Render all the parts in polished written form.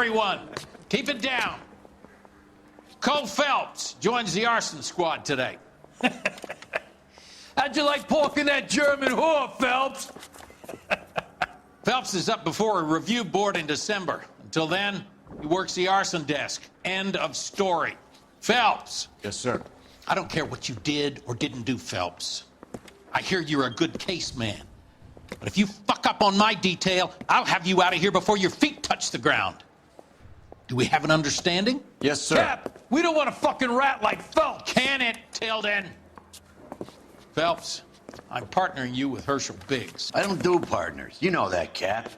everyone. Keep it down. Cole Phelps joins the arson squad today. How'd you like porking that German whore, Phelps? Phelps is up before a review board in December. Until then, he works the arson desk. End of story. Phelps. Yes, sir. I don't care what you did or didn't do, Phelps. I hear you're a good case man. But if you fuck up on my detail, I'll have you out of here before your feet touch the ground. Do we have an understanding? Yes, sir. Cap, we don't want a fucking rat like Phelps. Can it, Tilden? Phelps, I'm partnering you with Herschel Biggs. I don't do partners. You know that, Cap.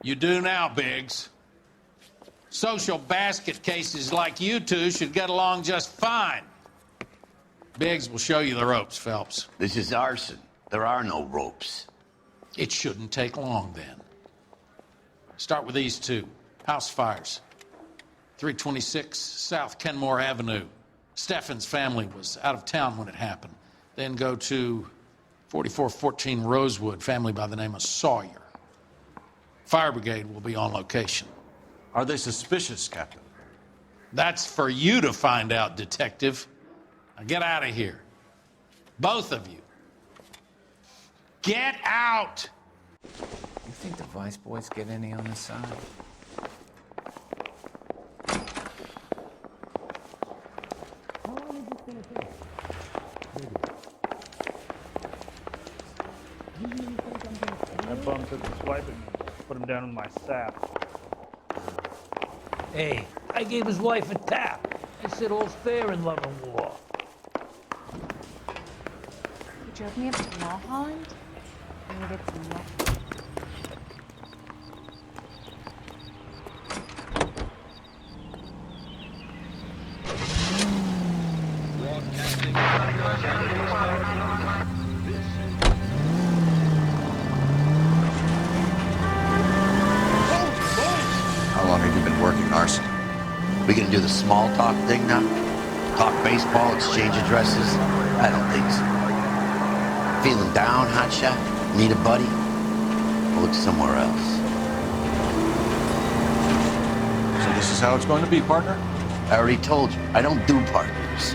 You do now, Biggs. Social basket cases like you two should get along just fine. Biggs will show you the ropes, Phelps. This is arson. There are no ropes. It shouldn't take long, then. Start with these two. House fires. 326 South Kenmore Avenue. Steffen's family was out of town when it happened. Then go to 4414 Rosewood, family by the name of Sawyer. Fire brigade will be on location. Are they suspicious, Captain? That's for you to find out, Detective. Now get out of here. Both of you. Get out! You think the Vice Boys get any on this side? That bum took the swipe at me. Put him down in my sap. Hey, I gave his wife a tap. I said all's fair in love and war. You drove me up to Mulholland? I needed some milk. How long have you been working arson? We gonna do the small talk thing now? Talk baseball, exchange addresses? I don't think so. Feeling down, hotshot? Need a buddy? I'll look somewhere else. So this is how it's going to be, partner? I already told you, I don't do partners.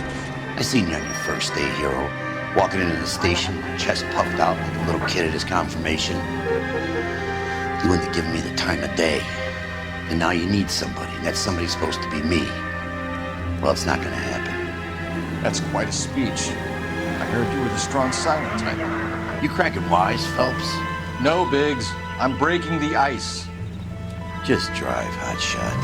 I seen you on your first day, hero. Walking into the station, chest puffed out like a little kid at his confirmation. You wouldn't have given me the time of day. And now you need somebody, and that somebody's supposed to be me. Well, it's not gonna happen. That's quite a speech. I heard you were the strong silent type. You cracking wise, Phelps? No, Biggs. I'm breaking the ice. Just drive, hotshot.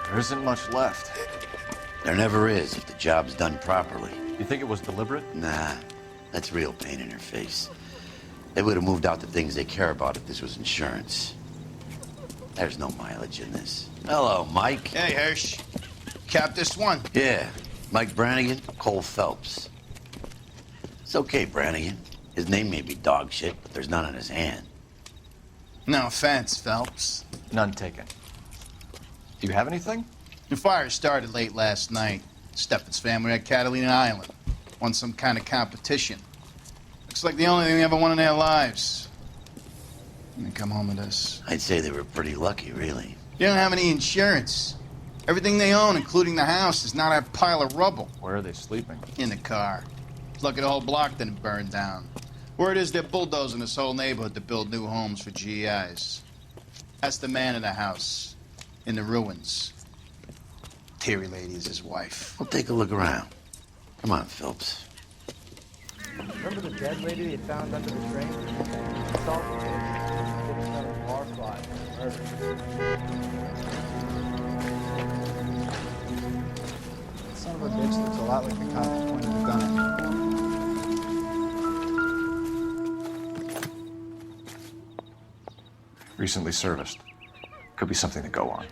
There isn't much left. There never is if the job's done properly. You think it was deliberate? Nah, that's real pain in her face. They would have moved out the things they care about if this was insurance. There's no mileage in this. Hello, Mike. Hey, Hirsch. Cap this one. Yeah, Mike Brannigan, Cole Phelps. It's okay, Brannigan. His name may be dog shit, but there's none on his hand. No offense, Phelps. None taken. Do you have anything? The fire started late last night. Steffen's family at Catalina Island. Won some kind of competition. Looks like the only thing they ever won in their lives. And they come home with us. I'd say they were pretty lucky, really. They don't have any insurance. Everything they own, including the house, is not a pile of rubble. Where are they sleeping? In the car. Lucky the whole block didn't burn down. Word is they're bulldozing this whole neighborhood to build new homes for GIs. That's the man in the house. In the ruins. Terry lady is his wife. We'll take a look around. Come on, Phelps. Remember the dead lady they found under the train? It's all the bar fly. Son of a bitch looks a lot like the cop who pointed the gun at me. Recently serviced. Could be something to go on.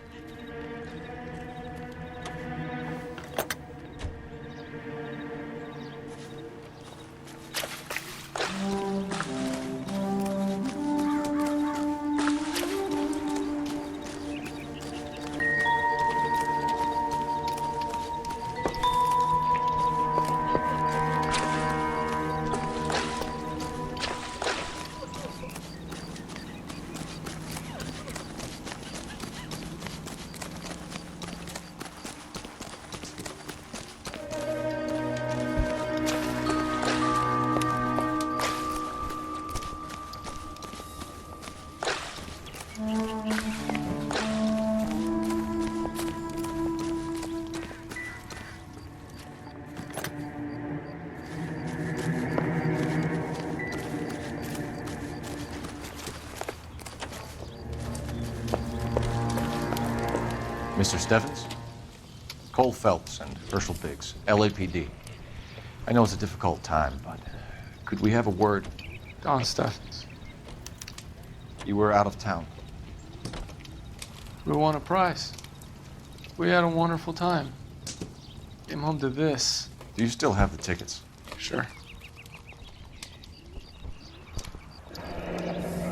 Mr. Steffens? Cole Phelps and Herschel Biggs, LAPD. I know it's a difficult time, but could we have a word? Don Steffens. You were out of town. We won a prize. We had a wonderful time. Came home to this. Do you still have the tickets? Sure.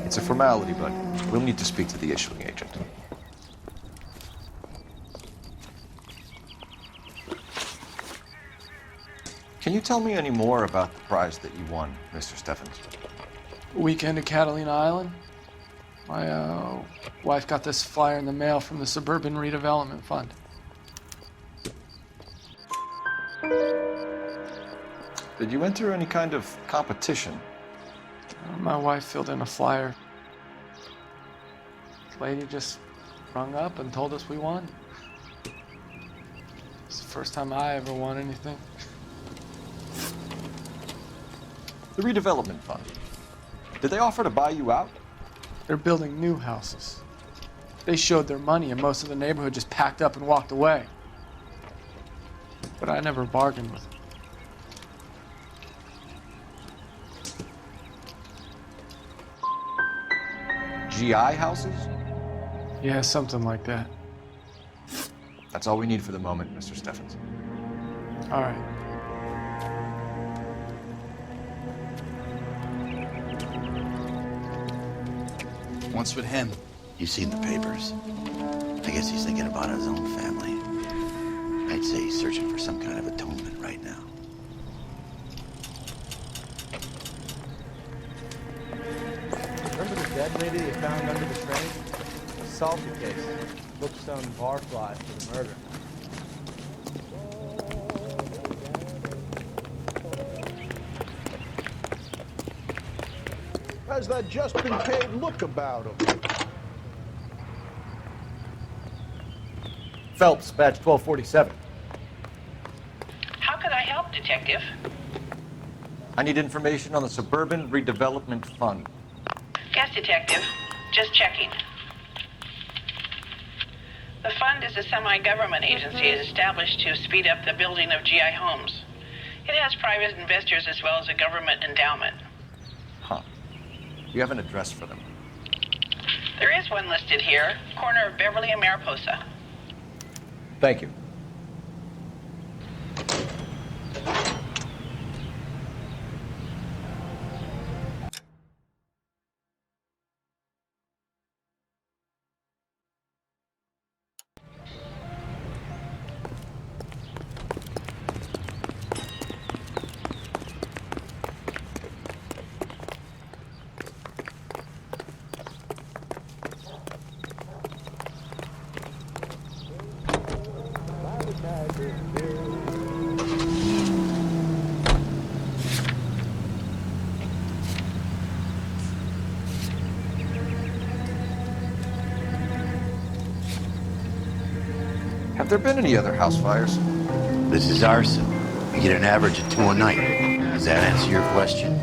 It's a formality, but we'll need to speak to the issuing agent. Can you tell me any more about the prize that you won, Mr. Steffens? Weekend at Catalina Island. My wife got this flyer in the mail from the Suburban Redevelopment Fund. Did you enter any kind of competition? My wife filled in a flyer. This lady just rung up and told us we won. It's the first time I ever won anything. The redevelopment fund. Did they offer to buy you out? They're building new houses. They showed their money and most of the neighborhood just packed up and walked away. But I never bargained with them. GI houses? Yeah, something like that. That's all we need for the moment, Mr. Steffens. All right. What's with him? You've seen the papers. I guess he's thinking about his own family. I'd say he's searching for some kind of atonement right now. Remember the dead lady they found under the train? A salty case. Bookstone barfly for the murder. Has that just been paid look about him? Phelps, badge 1247. How could I help, Detective? I need information on the Suburban Redevelopment Fund. Yes, Detective. Just checking. The fund is a semi-government agency established to speed up the building of GI homes. It has private investors as well as a government endowment. Huh. You have an address for them? There is one listed here, corner of Beverly and Mariposa. Thank you. Have there been any other house fires? This is arson. We get an average of 2 a night. Does that answer your question?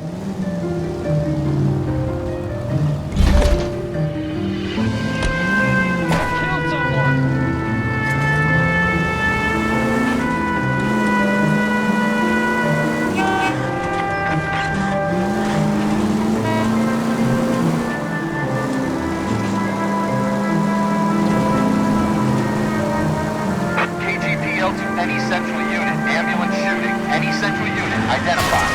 Any central unit, ambulance shooting. Any central unit, identify.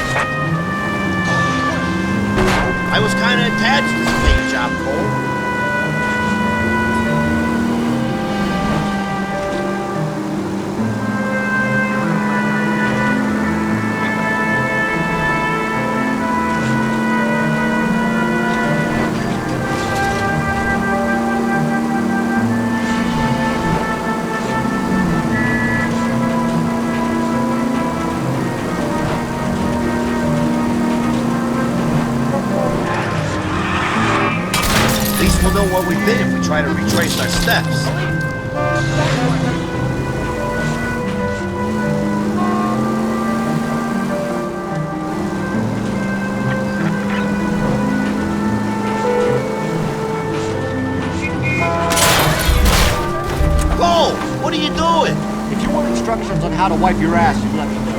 try to retrace our steps. Cole, what are you doing? If you want instructions on how to wipe your ass, you let me know.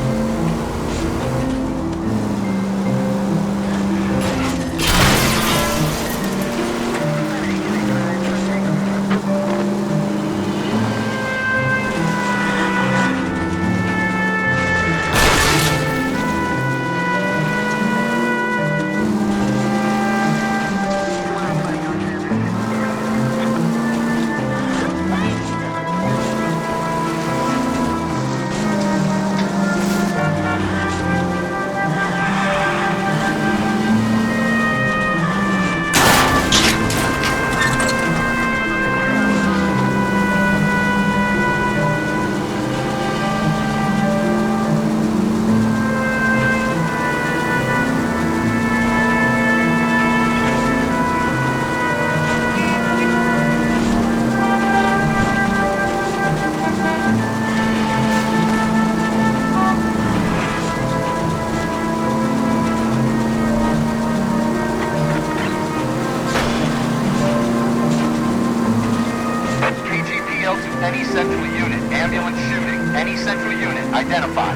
Any central unit, ambulance shooting. Any central unit, identified.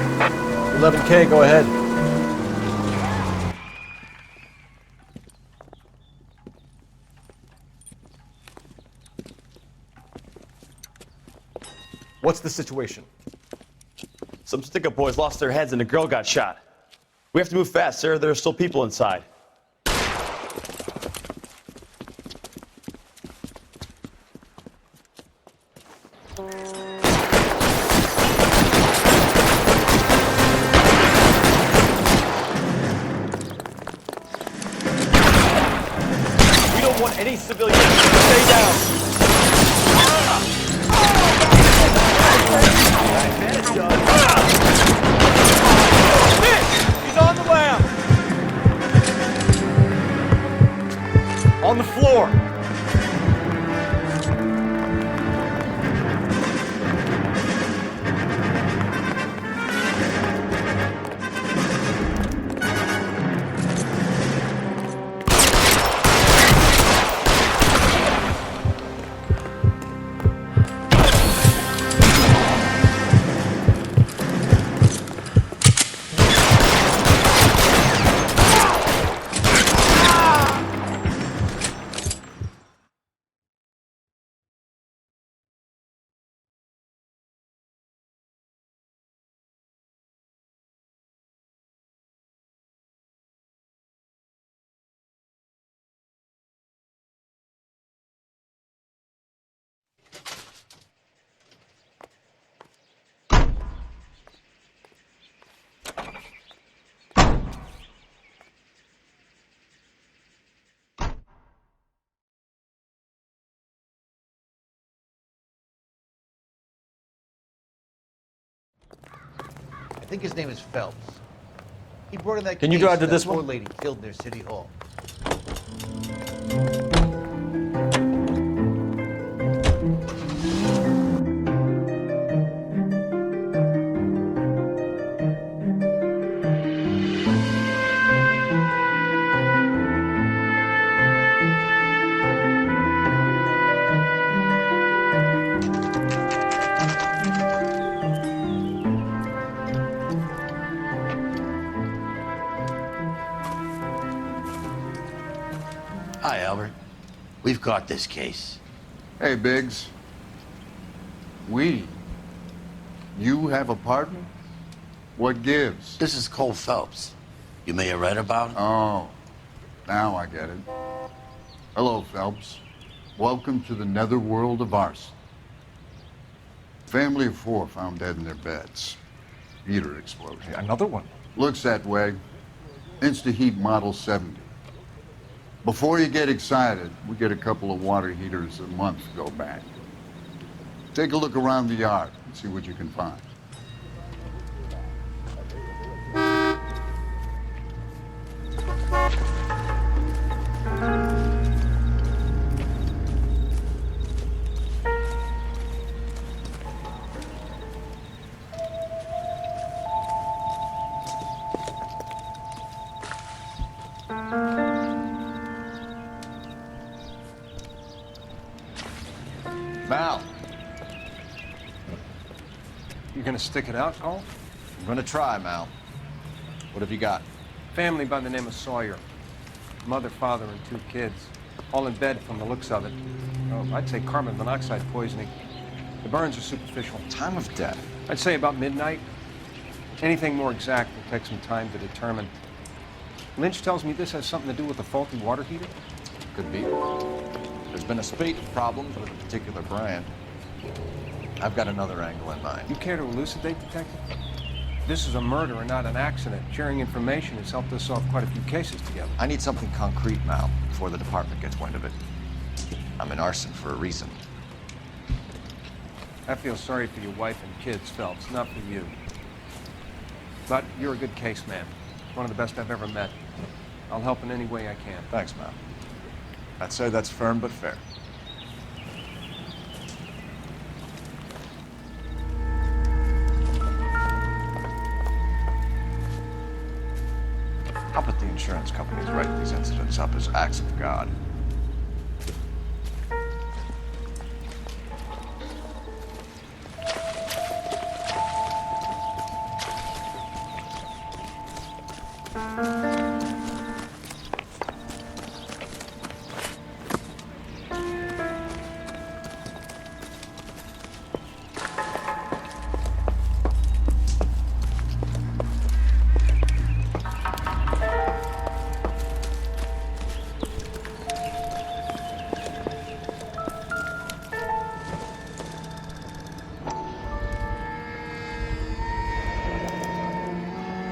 11K, go ahead. What's the situation? Some stick-up boys lost their heads and a girl got shot. We have to move fast, sir. There are still people inside. We don't want any civilians. Stay down. He's on the lam! On the floor! I think his name is Phelps. He brought in that Can you case drive to that this poor one? lady killed near City Hall. Hi, Albert. We've caught this case. Hey, Biggs. You have a partner? What gives? This is Cole Phelps. You may have read about him. Oh, now I get it. Hello, Phelps. Welcome to the netherworld of arson. Family of 4 found dead in their beds. Heater explosion. Another one? Looks that way. Insta-heat Model 70. Before you get excited, we get a couple of water heaters a month go back. Take a look around the yard and see what you can find. Mal, You gonna stick it out, Cole? I'm gonna try, Mal. What have you got? Family by the name of Sawyer. Mother, father, and 2 kids. All in bed from the looks of it. Oh, I'd say carbon monoxide poisoning. The burns are superficial. Time of death? I'd say about midnight. Anything more exact will take some time to determine. Lynch tells me this has something to do with a faulty water heater. Could be. There's been a spate of problems with a particular brand. I've got another angle in mind. You care to elucidate, Detective? This is a murder and not an accident. Sharing information has helped us solve quite a few cases together. I need something concrete, Mal, before the department gets wind of it. I'm in arson for a reason. I feel sorry for your wife and kids, Phelps, not for you. But you're a good case man. One of the best I've ever met. I'll help in any way I can. Thanks, Mal. I'd say that's firm but fair. I'll put the insurance companies writing these incidents up as acts of God.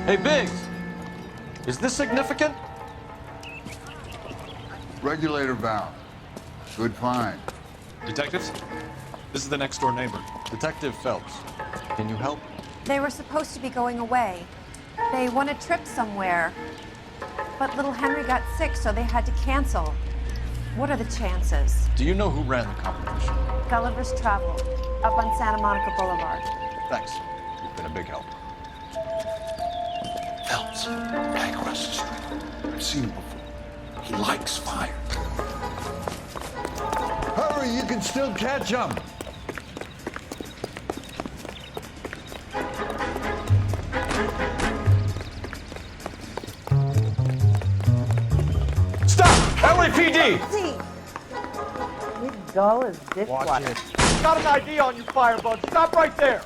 Hey, Biggs! Is this significant? Regulator valve. Good find. Detectives, this is the next door neighbor. Detective Phelps, can you help? They were supposed to be going away. They won a trip somewhere. But little Henry got sick, so they had to cancel. What are the chances? Do you know who ran the competition? Gulliver's Travel, up on Santa Monica Boulevard. Thanks. You've been a big help. Phelps, right across the street. I've seen him before. He likes fire. Hurry, you can still catch him. Stop! LAPD! You dull as dishwasher. Watch it. Got an ID on you, Firebug. Stop right there!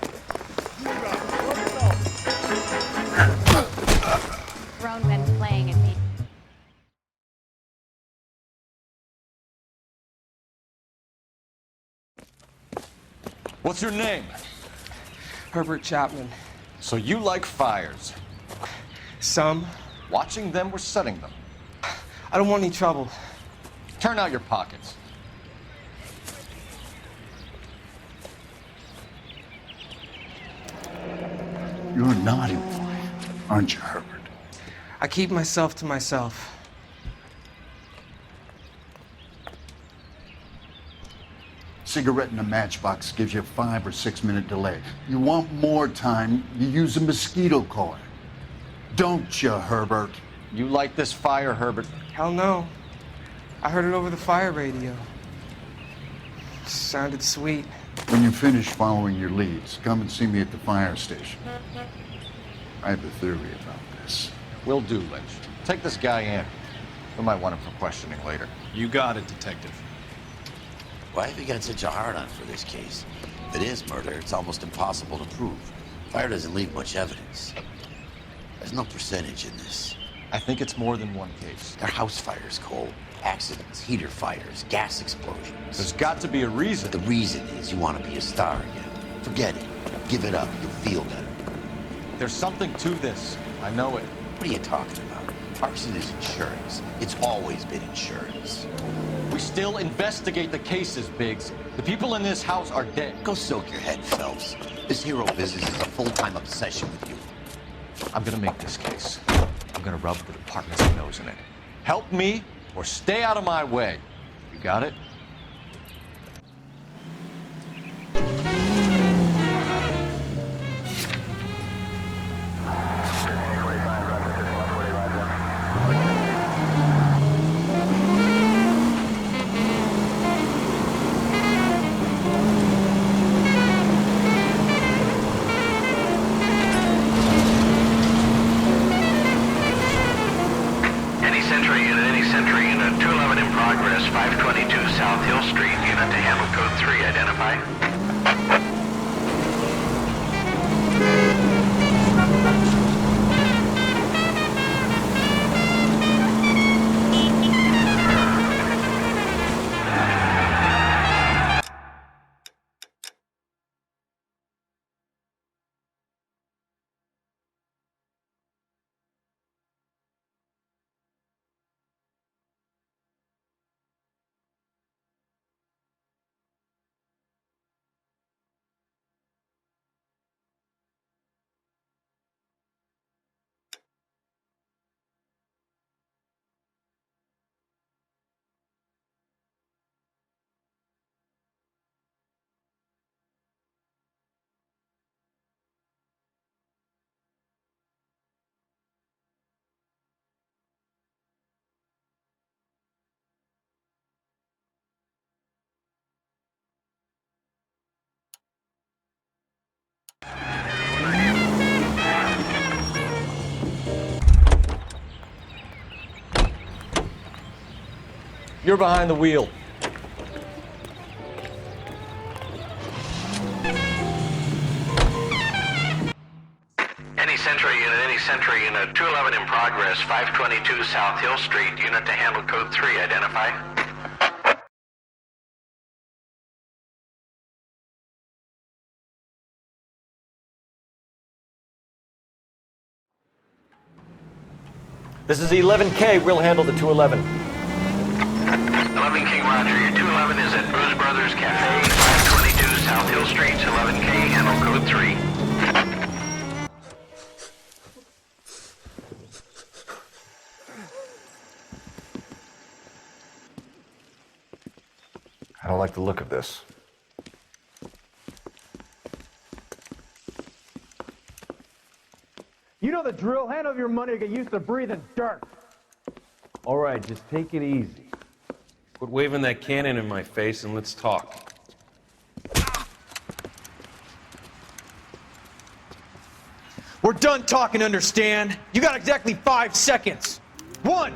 Grown men playing at me. What's your name? Herbert Chapman. So you like fires? Some. Watching them or setting them? I don't want any trouble. Turn out your pockets. You're a naughty boy, aren't you, Herbert? I keep myself to myself. Cigarette in a matchbox gives you a 5 or 6 minute delay. You want more time, you use a mosquito coil. Don't you, Herbert? You like this fire, Herbert? Hell no. I heard it over the fire radio. Sounded sweet. When you finish following your leads, come and see me at the fire station. I have a theory about this. Will do, Lynch. Take this guy in. We might want him for questioning later. You got it, Detective. Why have you got such a hard-on for this case? If it is murder, it's almost impossible to prove. Fire doesn't leave much evidence. There's no percentage in this. I think it's more than one case. They're house fires, Cole. Accidents, heater fires, gas explosions. There's got to be a reason. The reason is you want to be a star again. Forget it. Give it up. You'll feel better. There's something to this. I know it. What are you talking about? Arson is insurance. It's always been insurance. We still investigate the cases, Biggs. The people in this house are dead. Go soak your head, Phelps. This hero business is a full-time obsession with you. I'm gonna make this case. I'm gonna rub the department's nose in it. Help me or stay out of my way. You got it? Identify. You're behind the wheel. Any Sentry unit, 211 in progress, 522 South Hill Street, unit to handle code 3, identify. This is 11K. We'll handle the 211. 11 King Roger, your 211 is at Booze Brothers Cafe, 522 South Hill Street, 11K, handle code 3. I don't like the look of this. You know the drill. Hand over your money or get used to breathing dirt. All right, just take it easy. Quit waving that cannon in my face and let's talk. We're done talking, understand? You got exactly 5 seconds. 1,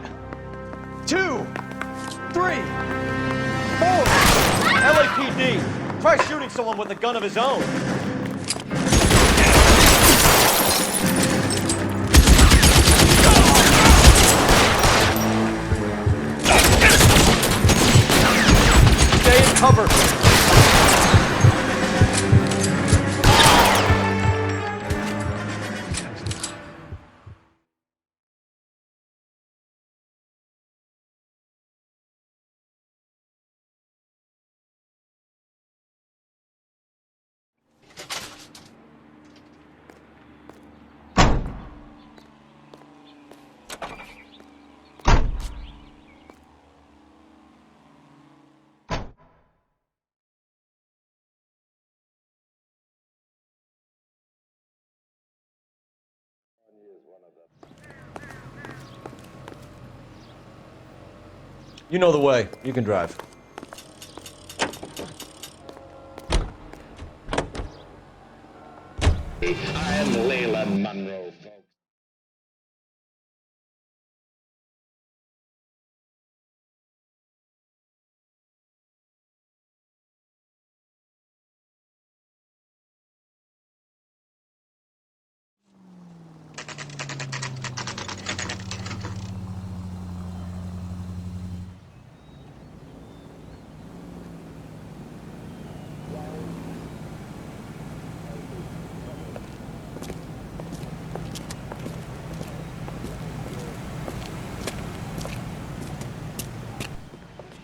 2, 3, 4. LAPD, try shooting someone with a gun of his own. Stay in cover. You know the way. You can drive. I'm Leland Monroe, folks.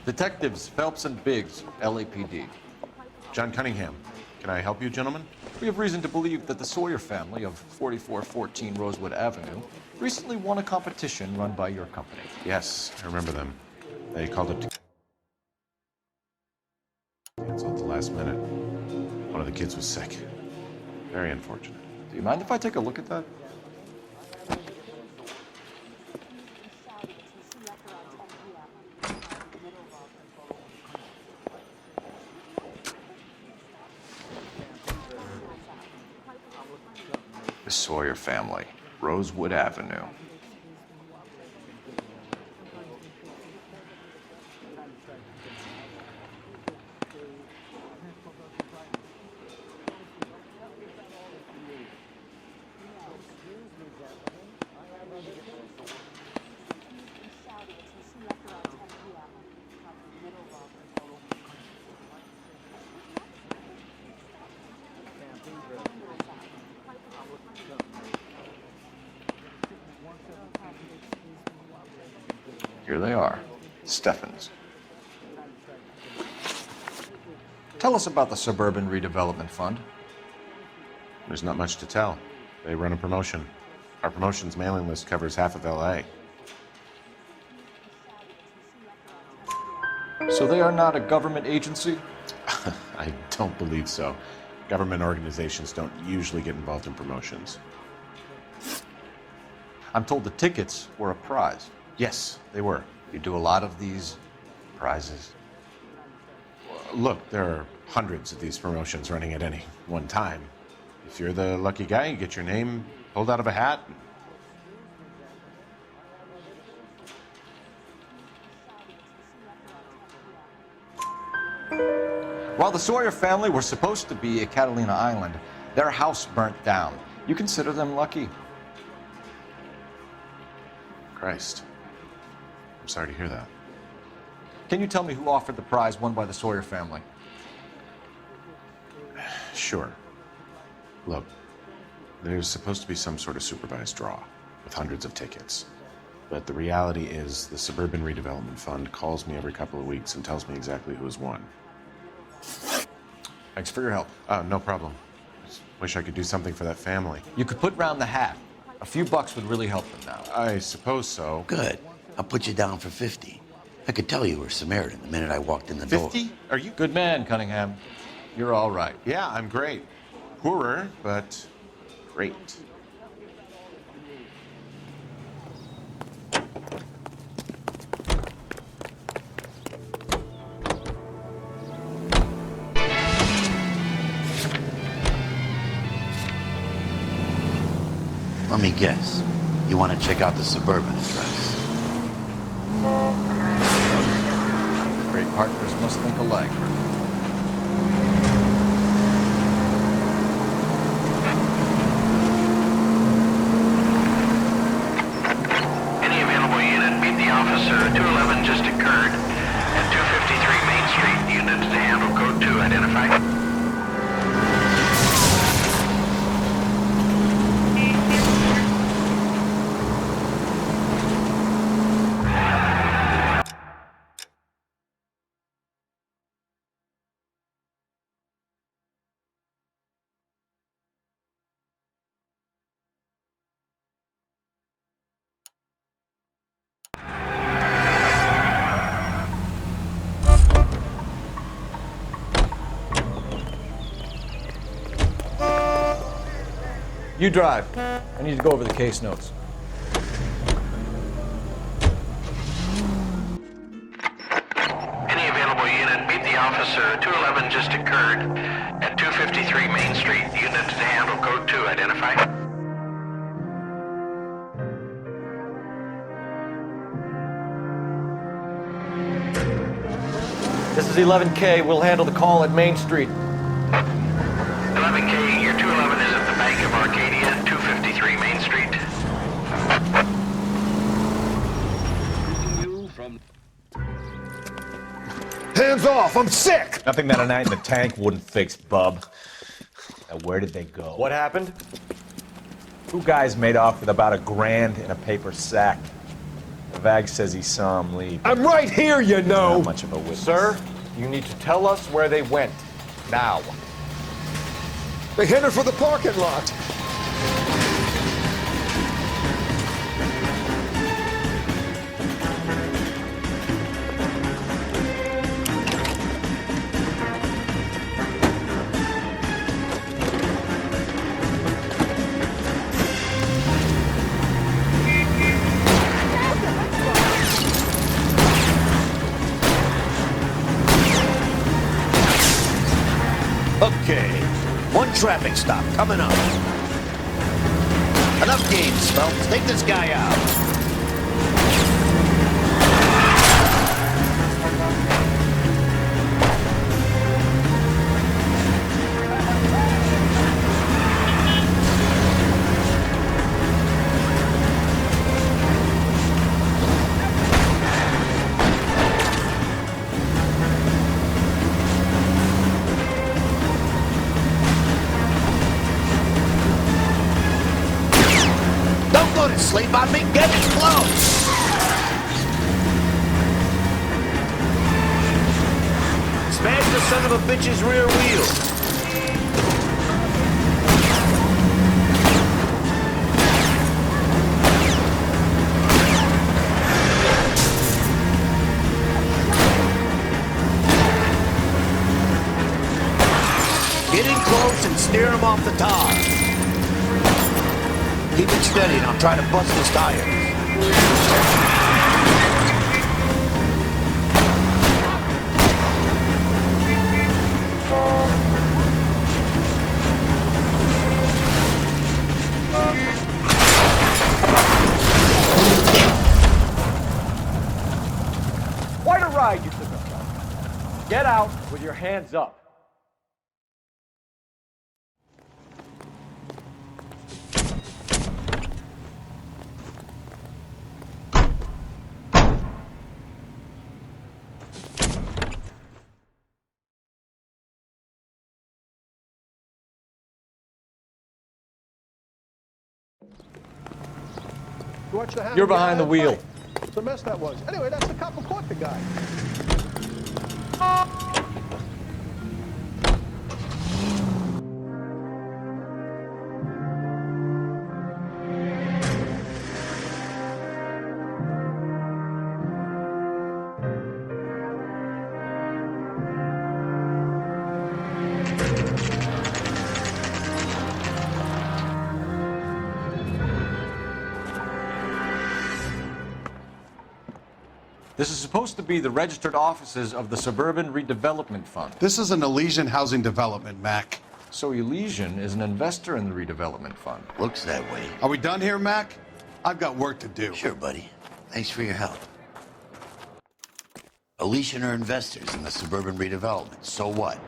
Detectives Phelps and Biggs, LAPD. John Cunningham. Can I help you, gentlemen? We have reason to believe that the Sawyer family of 4414 Rosewood Avenue recently won a competition run by your company. Yes, I remember them. They called it canceled at the last minute. One of the kids was sick. Very unfortunate. Do you mind if I take a look at that? The Sawyer family, Rosewood Avenue. Here they are. Steffens. Tell us about the Suburban Redevelopment Fund. There's not much to tell. They run a promotion. Our promotion's mailing list covers half of LA. So they are not a government agency? I don't believe so. Government organizations don't usually get involved in promotions. I'm told the tickets were a prize. Yes, they were. You do a lot of these prizes. Look, there are hundreds of these promotions running at any one time. If you're the lucky guy, you get your name pulled out of a hat. While the Sawyer family were supposed to be at Catalina Island, their house burnt down. You consider them lucky? Christ. I'm sorry to hear that. Can you tell me who offered the prize won by the Sawyer family? Sure. Look, there's supposed to be some sort of supervised draw with hundreds of tickets. But the reality is the Suburban Redevelopment Fund calls me every couple of weeks and tells me exactly who has won. Thanks for your help. No problem. Just wish I could do something for that family. You could put round the hat. A few bucks would really help them now. I suppose so. Good. I'll put you down for 50. I could tell you were Samaritan the minute I walked in the door. 50? Are you? Good man, Cunningham. You're all right. Yeah, I'm great. Poorer, but great. Let me guess. You want to check out the Suburban address? Great partners must think alike. Any available unit, meet the officer. 211 just occurred at 253 Main Street. Unit to handle code 2. Identify. You drive. I need to go over the case notes. Any available unit, meet the officer. 211 just occurred at 253 Main Street. Unit to handle code 2. Identify. This is 11K. We'll handle the call at Main Street. 11K, your 211 is at the Bank of Arcadia, 253 Main Street. Hands off! I'm sick! Nothing that a night in the tank wouldn't fix, bub. Now, where did they go? What happened? Two guys made off with about $1,000 in a paper sack. The Vag says he saw him leave. I'm right here, you know! Not much of a witness. Sir, you need to tell us where they went. Now. They headed for the parking lot. Okay. One traffic stop coming up. Enough games, Phelps. Take this guy out. Don't go to sleep on me. Get it close. the son of a bitch's rear wheel? Get in close and steer him off the tar. Keep it steady and I'll try to bust his tires. Quite a ride you took us on. Get out with your hands up. Watch the hand. You're behind the wheel. What a mess that was. Anyway, that's the cop who caught the guy. This is supposed to be the registered offices of the Suburban Redevelopment Fund. This is an Elysian housing development, Mac. So Elysian is an investor in the redevelopment fund. Looks that way. Are we done here, Mac? I've got work to do. Sure, buddy. Thanks for your help. Elysian are investors in the suburban redevelopment. So what?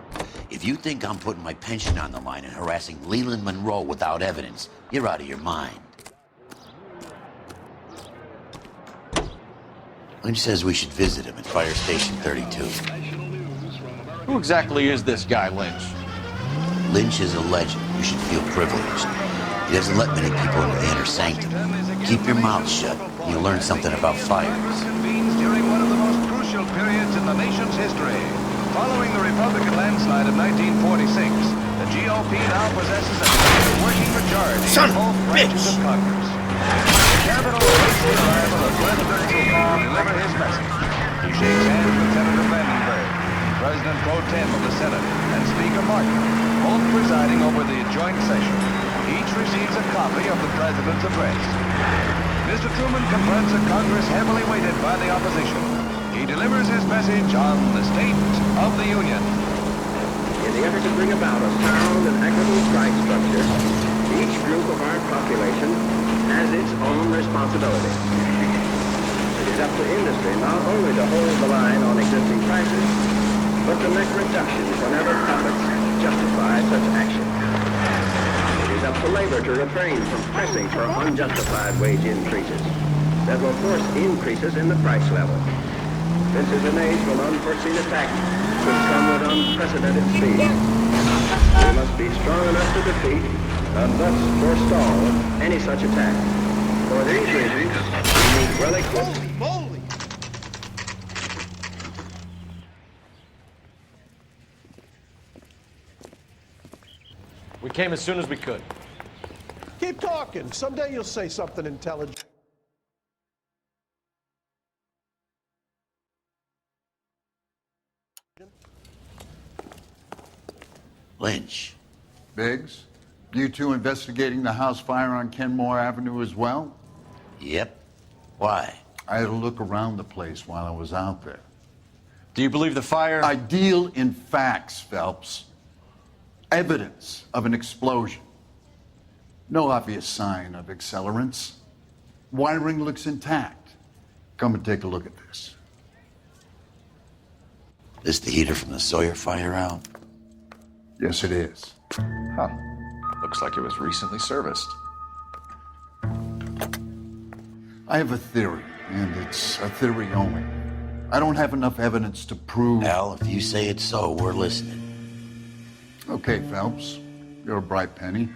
If you think I'm putting my pension on the line and harassing Leland Monroe without evidence, you're out of your mind. Lynch says we should visit him at Fire Station 32. Who exactly is this guy, Lynch? Lynch is a legend. You should feel privileged. He doesn't let many people into the inner sanctum. Keep your mouth shut, and you'll learn something about fires. Convenes during one of the most crucial periods in the nation's history. Following the Republican landslide of 1946, the GOP now possesses a working majority in both branches of Congress. The Capitol awaits the arrival of President Truman to deliver his message. He shakes hands with Senator Vandenberg, President Pro Tem of the Senate, and Speaker Martin, both presiding over the joint session. Each receives a copy of the President's address. Mr. Truman confronts a Congress heavily weighted by the opposition. He delivers his message on the State of the Union. In the effort to bring about a sound and equitable price structure, each group of our population has its own responsibility. It is up to industry not only to hold the line on existing prices, but to make reductions whenever profits justify such action. It is up to labor to refrain from pressing for unjustified wage increases that will force increases in the price level. This is an age when unforeseen attacks could come with unprecedented speed. We must be strong enough to defeat and thus forestall any such attack. For these reasons, we need well equipped. Holy moly! We came as soon as we could. Keep talking. Someday you'll say something intelligent. Lynch. Biggs, you two investigating the house fire on Kenmore Avenue as well? Yep. Why? I had a look around the place while I was out there. Do you believe the fire? I deal in facts, Phelps. Evidence of an explosion. No obvious sign of accelerants. Wiring looks intact. Come and take a look at this. This the heater from the Sawyer fire out? Yes, it is. Huh. Looks like it was recently serviced. I have a theory, and it's a theory only. I don't have enough evidence to prove... Al, if you say it's so, we're listening. Okay, Phelps. You're a bright penny.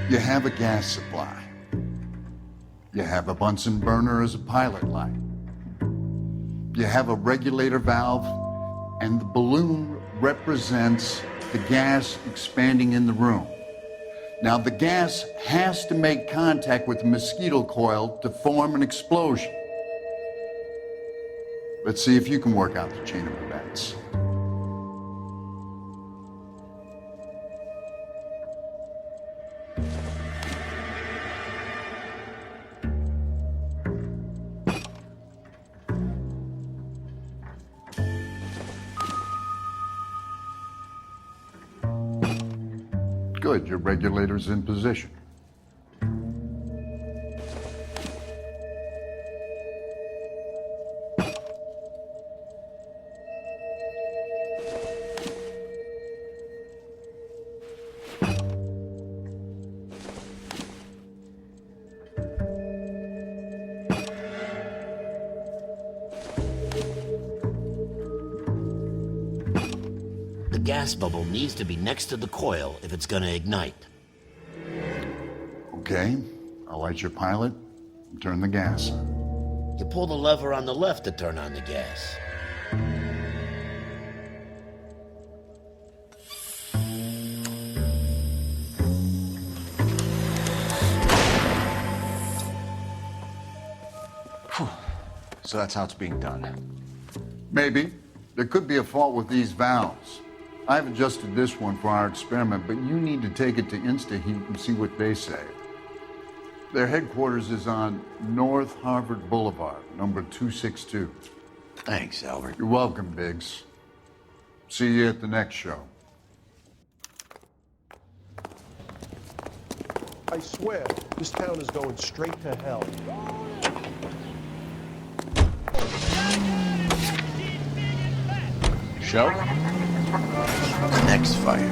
You have a gas supply. You have a Bunsen burner as a pilot light. You have a regulator valve and the balloon represents the gas expanding in the room. Now, the gas has to make contact with the mosquito coil to form an explosion. Let's see if you can work out the chain of events. Good, your regulator's in position. The gas bubble needs to be next to the coil if it's gonna ignite. Okay, I'll light your pilot and turn the gas on. You pull the lever on the left to turn on the gas. So that's how it's being done. Maybe. There could be a fault with these valves. I've adjusted this one for our experiment, but you need to take it to InstaHeat and see what they say. Their headquarters is on North Harvard Boulevard, number 262. Thanks, Albert. You're welcome, Biggs. See you at the next show. I swear, this town is going straight to hell. Show? The next fire.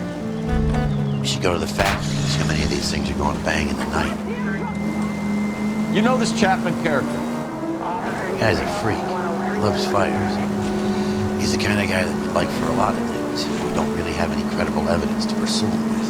We should go to the factory and see how many of these things are going bang in the night. You know this Chapman character? The guy's a freak. Loves fires. He's the kind of guy that we'd like for a lot of things. We don't really have any credible evidence to pursue him with.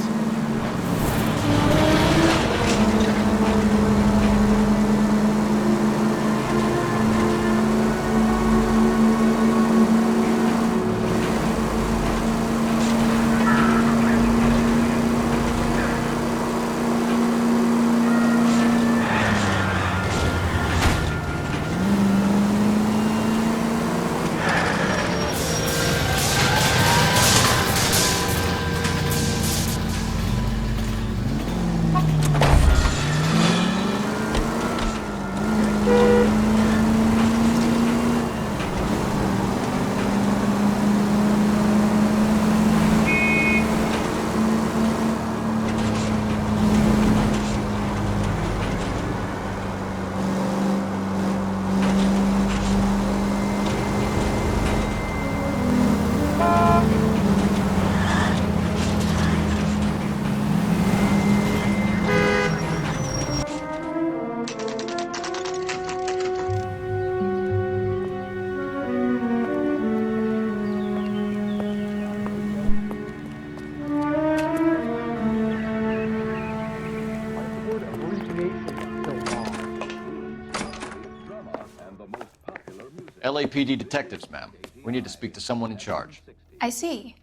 LAPD detectives, ma'am. We need to speak to someone in charge. I see.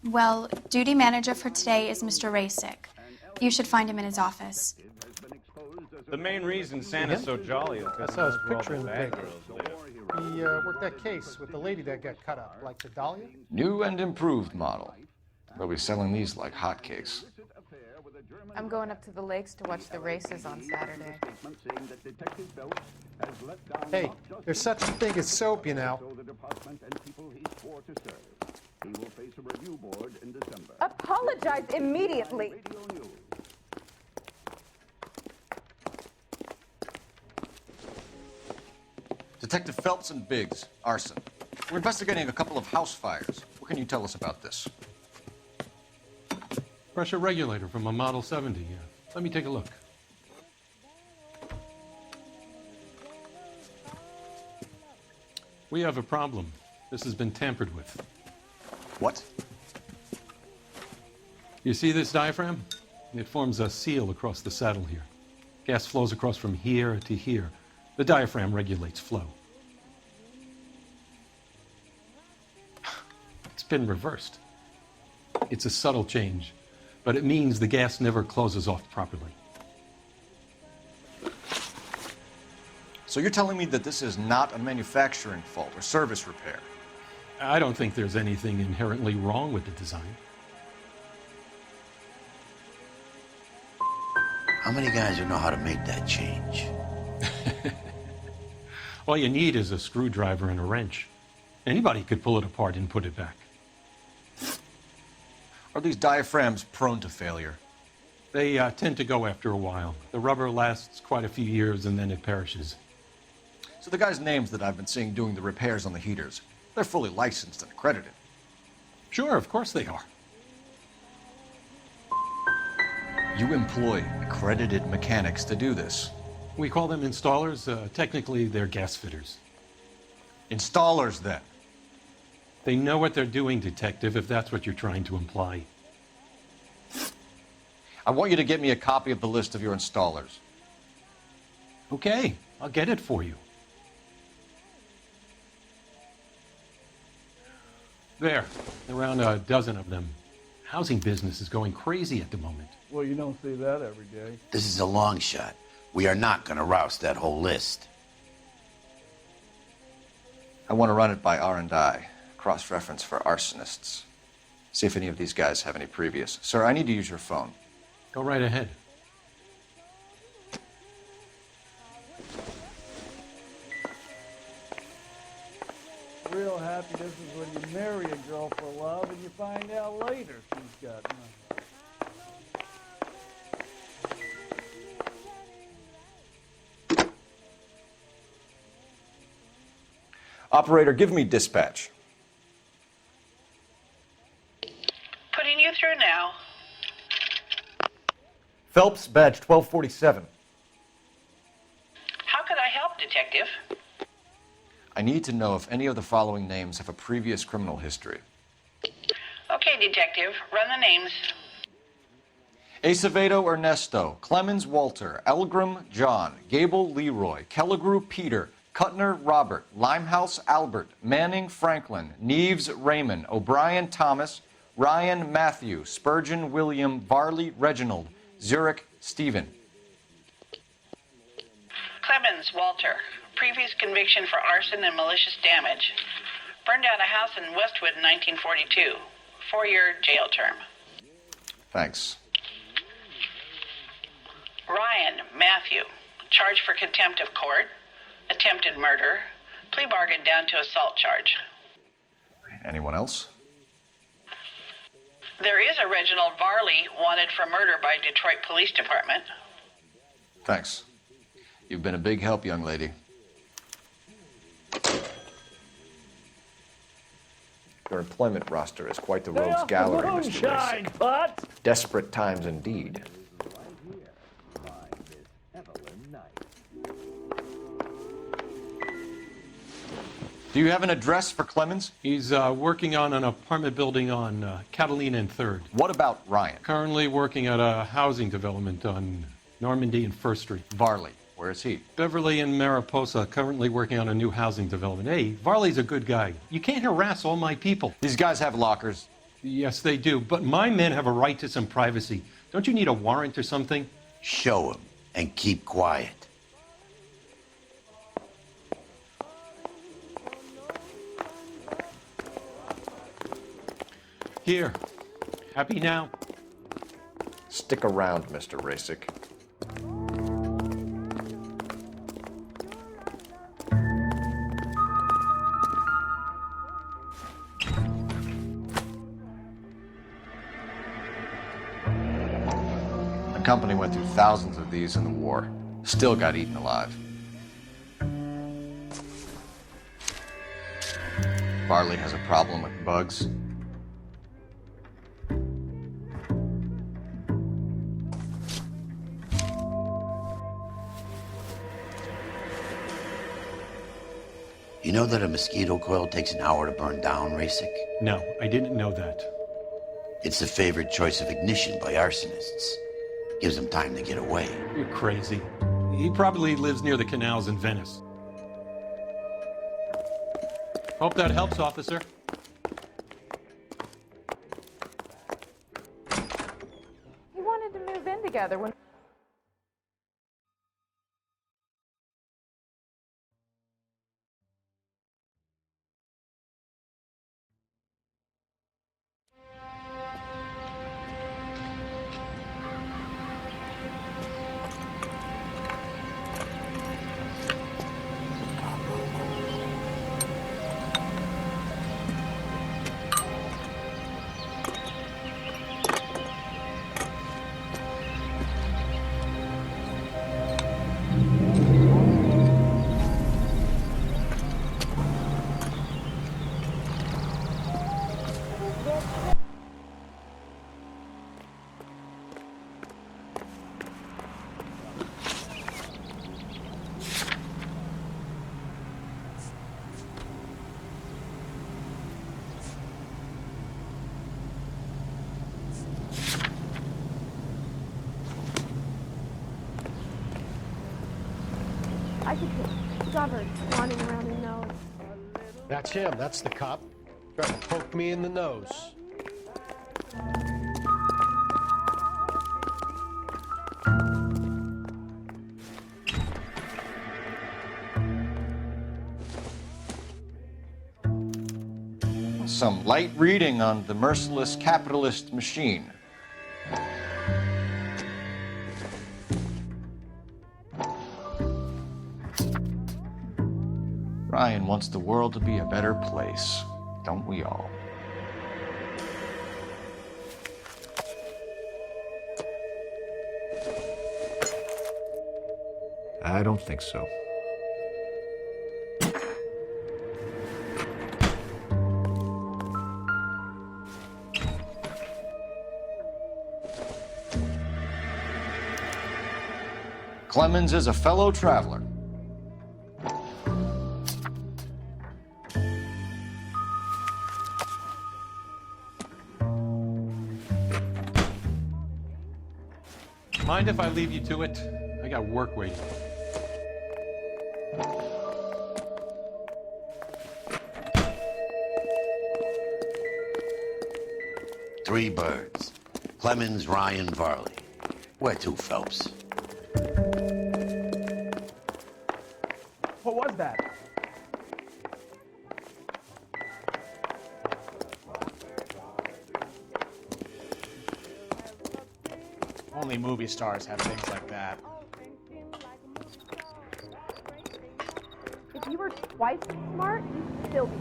Well, duty manager for today is Mr. Rasick. You should find him in his office. The main reason Santa's so jolly is I because saw his where all picture the in the bad paper. girls live. He worked that case with the lady that got cut up, like the Dahlia. New and improved model. They'll be selling these like hotcakes. I'm going up to the lakes to watch the races on Saturday. Hey, there's such a thing as soap, you know. Apologize immediately. Detective Phelps and Biggs, arson. We're investigating a couple of house fires. What can you tell us about this? Pressure regulator from a Model 70, yeah. Let me take a look. We have a problem. This has been tampered with. What? You see this diaphragm? It forms a seal across the saddle here. Gas flows across from here to here. The diaphragm regulates flow. been reversed. It's a subtle change, but it means the gas never closes off properly. So you're telling me that this is not a manufacturing fault or service repair? I don't think there's anything inherently wrong with the design. How many guys would know how to make that change? All you need is a screwdriver and a wrench. Anybody could pull it apart and put it back. Are these diaphragms prone to failure? They tend to go after a while. The rubber lasts quite a few years and then it perishes. So the guys' names that I've been seeing doing the repairs on the heaters, they're fully licensed and accredited. Sure, of course they are. You employ accredited mechanics to do this. We call them installers. Technically, they're gas fitters. Installers, then? They know what they're doing, Detective, if that's what you're trying to imply. I want you to get me a copy of the list of your installers. Okay, I'll get it for you. There, around a dozen of them. Housing business is going crazy at the moment. Well, you don't see that every day. This is a long shot. We are not going to roust that whole list. I want to run it by R&I, cross-reference for arsonists. See if any of these guys have any previous. Sir, I need to use your phone. Go right ahead. Real happiness is when you marry a girl for love and you find out later she's got nothing. Operator, give me dispatch. Putting you through now. Phelps, badge 1247. How could I help, Detective? I need to know if any of the following names have a previous criminal history. Okay, Detective, run the names. Acevedo Ernesto, Clemens Walter, Elgram John, Gable Leroy, Kelligrew Peter, Kuttner Robert, Limehouse Albert, Manning Franklin, Neves Raymond, O'Brien Thomas, Ryan Matthew, Spurgeon William, Varley Reginald, Zurich Stephen. Clemens Walter, previous conviction for arson and malicious damage. Burned down a house in Westwood in 1942. 4-year jail term. Thanks. Ryan Matthew, charged for contempt of court, attempted murder, plea bargain down to assault charge. Anyone else? There is a Reginald Varley wanted for murder by Detroit Police Department. Thanks. You've been a big help, young lady. Your employment roster is quite the rogues gallery, Mr. Racing. Desperate times indeed. Do you have an address for Clemens? He's working on an apartment building on Catalina and 3rd. What about Ryan? Currently working at a housing development on Normandy and 1st Street. Varley, where is he? Beverly and Mariposa, currently working on a new housing development. Hey, Varley's a good guy. You can't harass all my people. These guys have lockers. Yes, they do, but my men have a right to some privacy. Don't you need a warrant or something? Show him and keep quiet. Here. Happy now? Stick around, Mr. Rasick. The company went through thousands of these in the war. Still got eaten alive. Varley has a problem with bugs. You know that a mosquito coil takes an hour to burn down, Rasick? No, I didn't know that. It's the favored choice of ignition by arsonists. Gives them time to get away. You're crazy. He probably lives near the canals in Venice. Hope that helps, officer. moved in together when... I could get discovered wandering around the nose. That's him. That's the cop. Trying to poke me in the nose. Some light reading on the merciless capitalist machine. Ryan wants the world to be a better place, don't we all? I don't think so. Clemens is a fellow traveler. Mind if I leave you to it? I got work waiting. Three birds. Clemens, Ryan, Varley. Where to, Phelps? What was that? Only movie stars have things like that. If you were twice as smart, you'd still be.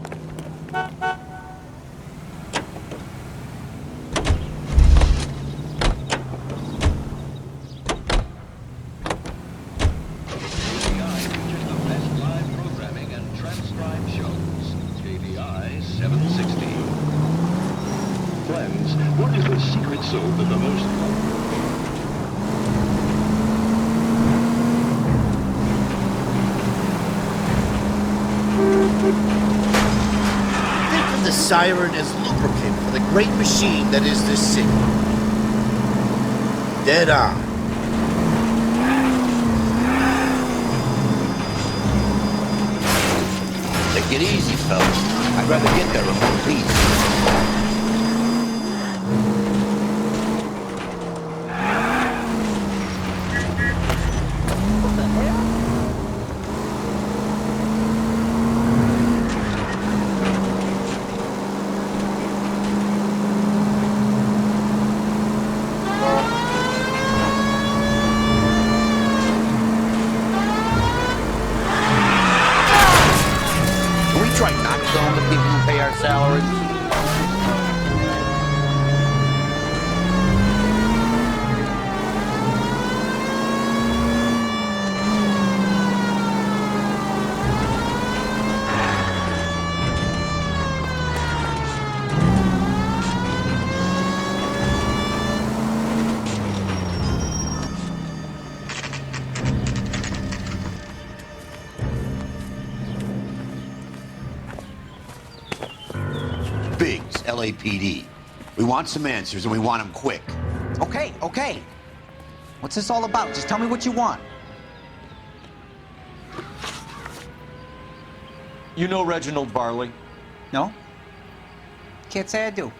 What is the secret soap of the most... Think of the siren as lubricant for the great machine that is this city. Dead on. Take it easy, fellas. I'd rather get there in one piece. LAPD. We want some answers, and we want them quick. Okay, okay. What's this all about? Just tell me what you want. You know Reginald Varley? No? Can't say I do.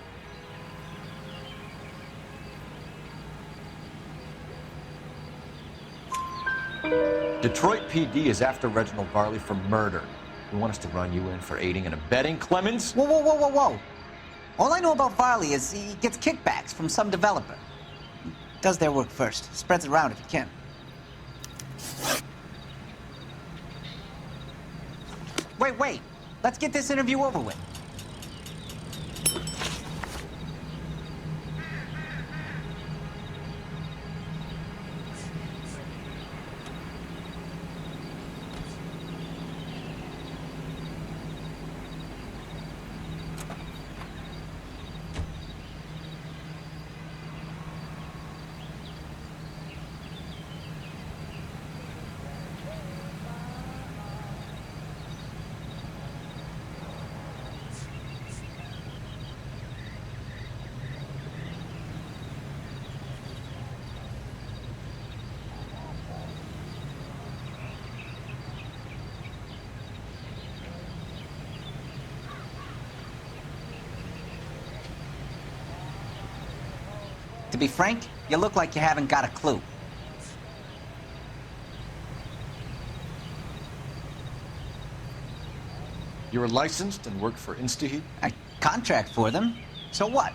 Detroit PD is after Reginald Varley for murder. You want us to run you in for aiding and abetting, Clemens? Whoa, whoa, whoa, whoa, whoa. All I know about Varley is he gets kickbacks from some developer. He does their work first, spreads it around if he can. Wait. Let's get this interview over with. To be frank, you look like you haven't got a clue. You're licensed and work for InstaHeat? I contract for them. So what?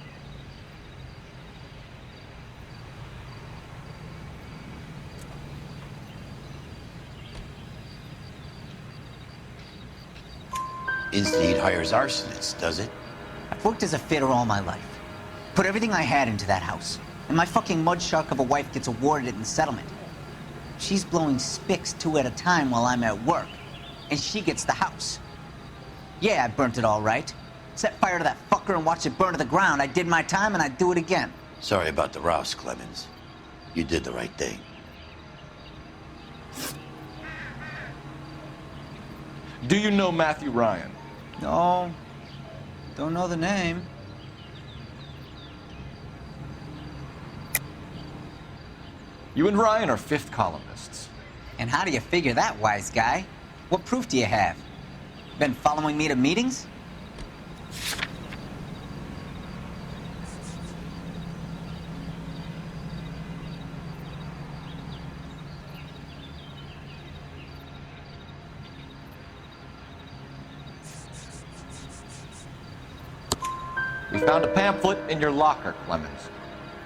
InstaHeat hires arsonists, does it? I've worked as a fitter all my life. Put everything I had into that house. And my fucking mud shark of a wife gets awarded it in settlement. She's blowing spics 2 at a time while I'm at work. And she gets the house. Yeah, I burnt it all right. Set fire to that fucker and watched it burn to the ground. I did my time and I'd do it again. Sorry about the rouse, Clemens. You did the right thing. Do you know Matthew Ryan? No. Don't know the name. You and Ryan are fifth columnists. And how do you figure that, wise guy? What proof do you have? Been following me to meetings? We found a pamphlet in your locker, Clemens.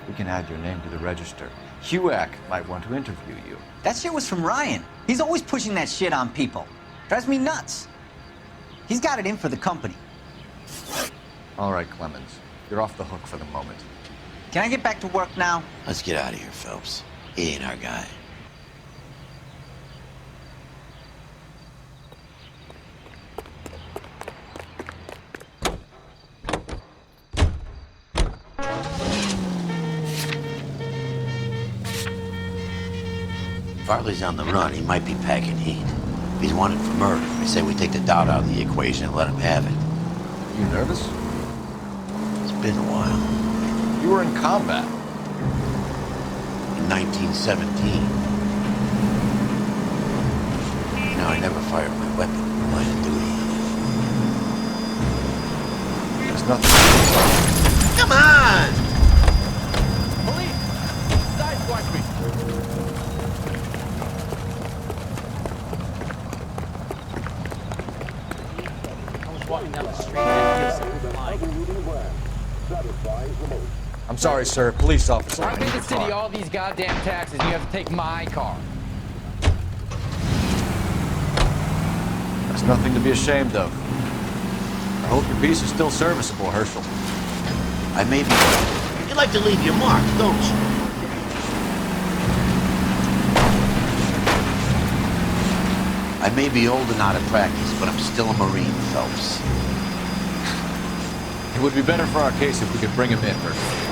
We can add your name to the register. HUAC might want to interview you. That shit was from Ryan. He's always pushing that shit on people. Drives me nuts. He's got it in for the company. All right, Clemens. You're off the hook for the moment. Can I get back to work now? Let's get out of here, Phelps. He ain't our guy. Varley's on the run. He might be packing heat. If he's wanted for murder, I say we take the doubt out of the equation and let him have it. You nervous? It's been a while. You were in combat. In 1917. Now, I never fired my weapon in the line of duty. There's nothing. Come on! Police! Sideswipe me! Walking down the street and feel something flying. I'm sorry, sir. Police officer. I pay the city all these goddamn taxes, and you have to take my car. There's nothing to be ashamed of. I hope your piece is still serviceable, Herschel. I may be. You like to leave your mark, don't you? I may be old and out of practice, but I'm still a Marine, Phelps. It would be better for our case if we could bring him in, Herschel.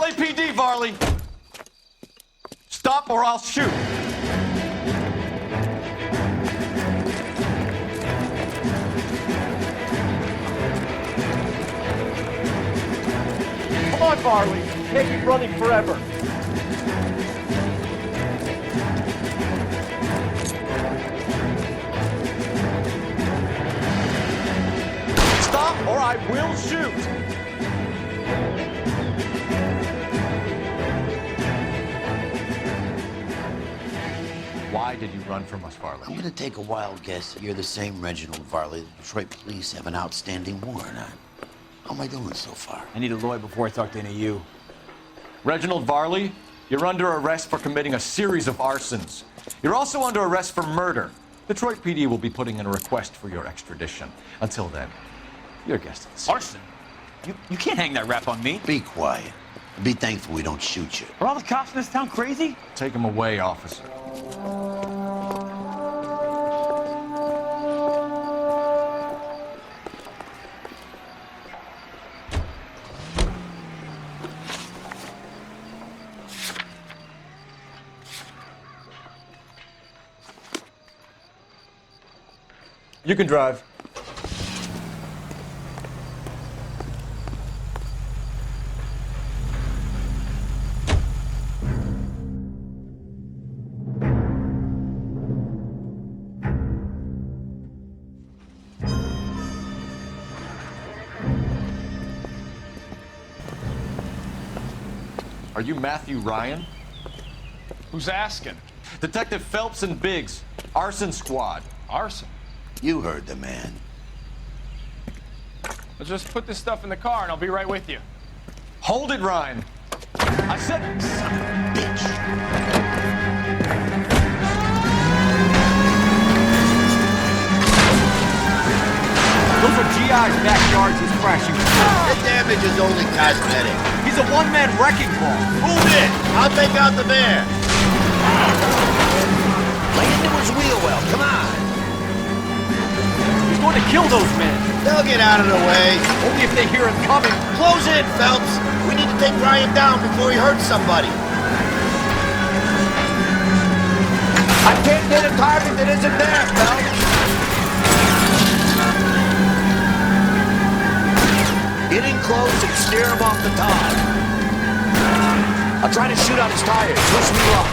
LAPD, Varley! Stop or I'll shoot! Come on, Varley. Can't keep running forever. Stop or I will shoot! Why did you run from us, Varley? I'm gonna take a wild guess that you're the same Reginald Varley the Detroit police have an outstanding warrant on. How am I doing so far? I need a lawyer before I talk to any of you. Reginald Varley, you're under arrest for committing a series of arsons. You're also under arrest for murder. Detroit PD will be putting in a request for your extradition. Until then, you're a guest of the Arson? You can't hang that rap on me. Be quiet. Be thankful we don't shoot you. Are all the cops in this town crazy? Take him away, officer. You can drive. Are you Matthew Ryan? Who's asking? Detective Phelps and Biggs, arson squad. Arson? You heard the man. Let's just put this stuff in the car and I'll be right with you. Hold it, Ryan. I said, son of a bitch. Those are GI's backyards he's crashing through. The damage is only cosmetic. He's a one-man wrecking ball. Move in. I'll take out the bear. Lay into his wheel well. Come on. He's going to kill those men. They'll get out of the way. Only if they hear him coming. Close in, Phelps. We need to take Ryan down before he hurts somebody. I can't hit a target that isn't there, Phelps. Get in close and steer him off the top. I'll try to shoot out his tires. Push me off.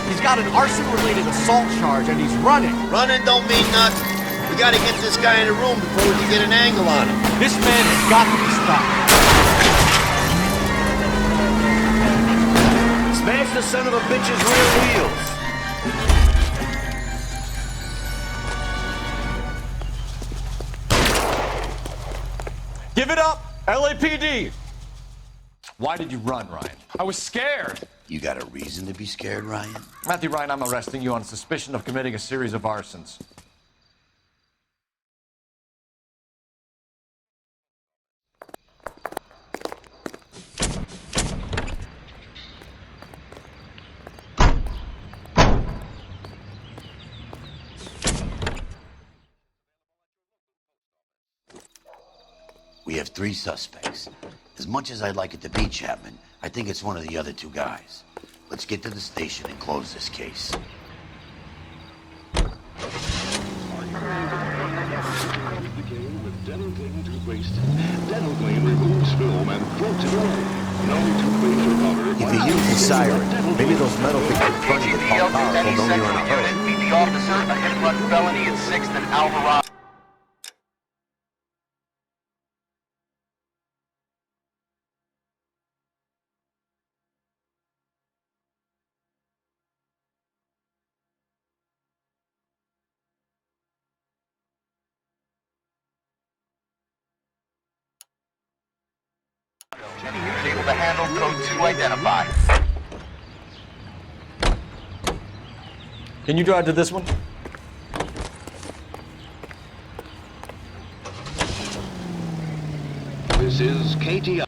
He's got an arson-related assault charge, and he's running. Running don't mean nothing. We gotta get this guy in the room before we can get an angle on him. This man has got to be stopped. Smash the son of a bitch's rear wheels. give it up, LAPD! Why did you run, Ryan? I was scared. You got a reason to be scared, Ryan? Matthew Ryan, I'm arresting you on suspicion of committing a series of arsons. We have 3 suspects. As much as I'd like it to be Chapman, I think it's one of the other 2 guys. Let's get to the station and close this case. Dental clean toothpaste. Dental clean removes film and floats it away. No toothpaste or rubber. If you use the siren, maybe those metal things in front of you called power will know you're in a hurry. Meet the officer, a hit-and-run felony at 6th and Alvarado. Any unit able to handle code 2 identified. Can you drive to this one? This is KTI.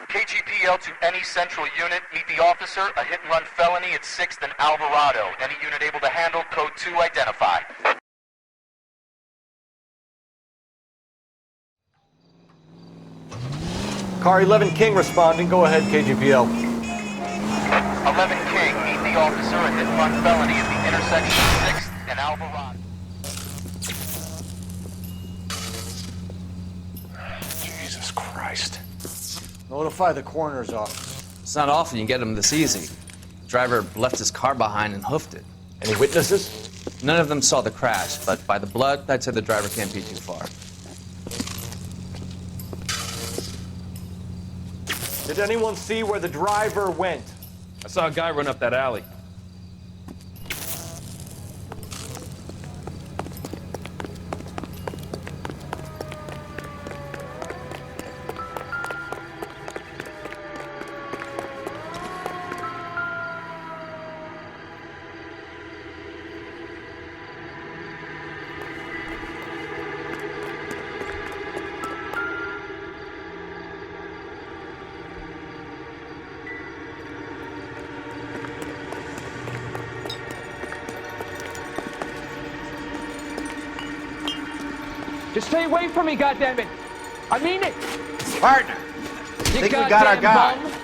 KGPL to any central unit. Meet the officer, a hit-and-run felony at 6th and Alvarado. Any unit able to handle code 2 identified. Car 11 King responding. Go ahead, KGPL. 11 King, meet the officer at hit-and-run felony at the intersection of 6th and Alvarado. Jesus Christ. Notify the coroner's office. It's not often you get them this easy. The driver left his car behind and hoofed it. Any witnesses? None of them saw the crash, but by the blood, I'd say the driver can't be too far. Did anyone see where the driver went? I saw a guy run up that alley. Just stay away from me, goddammit! I mean it! Partner! You think we got our guy. bum.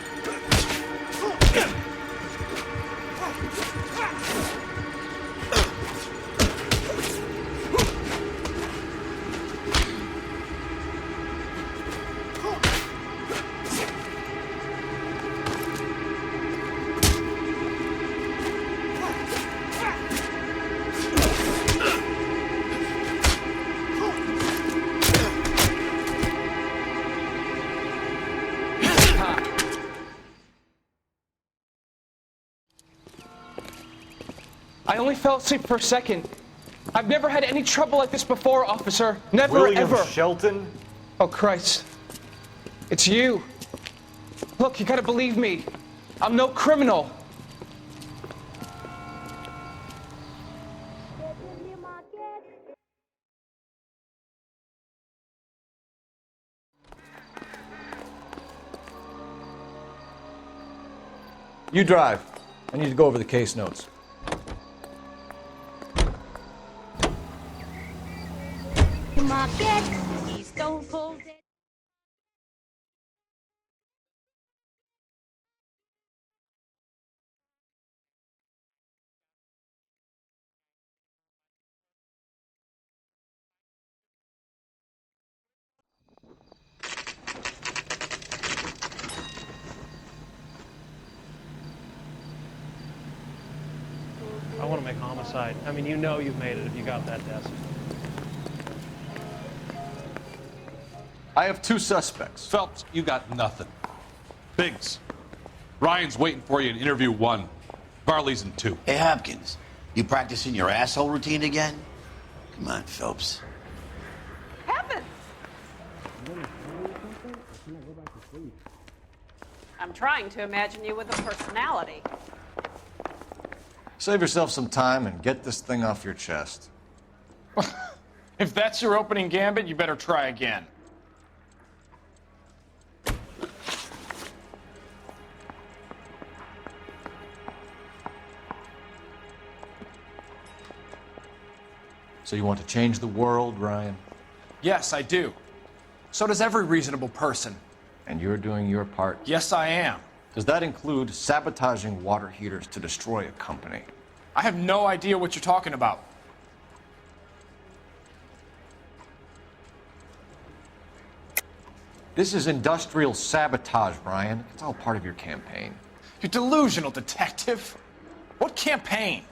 I only fell asleep for a second. I've never had any trouble like this before, officer. Never, William ever. Shelton? Oh, Christ. It's you. Look, you gotta believe me. I'm no criminal. You drive. I need to go over the case notes. I want to make Homicide. I mean, you know you've made it if you got that desk. I have two suspects. Phelps, you got nothing. Biggs, Ryan's waiting for you in interview 1. Varley's in 2. Hey, Hopkins, you practicing your asshole routine again? Come on, Phelps. Heavens! I'm trying to imagine you with a personality. Save yourself some time and get this thing off your chest. If that's your opening gambit, you better try again. So you want to change the world, Ryan? Yes, I do. So does every reasonable person. And you're doing your part? Yes, I am. Does that include sabotaging water heaters to destroy a company? I have no idea what you're talking about. This is industrial sabotage, Ryan. It's all part of your campaign. You're delusional, detective. What campaign?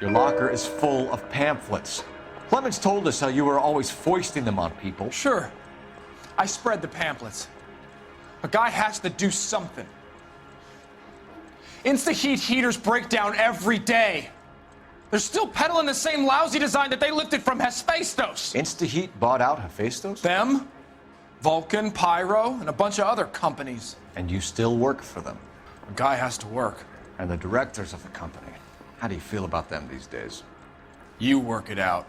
Your locker is full of pamphlets. Clemens told us how you were always foisting them on people. Sure. I spread the pamphlets. A guy has to do something. Insta-heat heaters break down every day. They're still peddling the same lousy design that they lifted from Hephaestus. Insta-heat bought out Hephaestus? Them, Vulcan, Pyro, and a bunch of other companies. And you still work for them? A guy has to work. And the directors of the company, how do you feel about them these days? You work it out.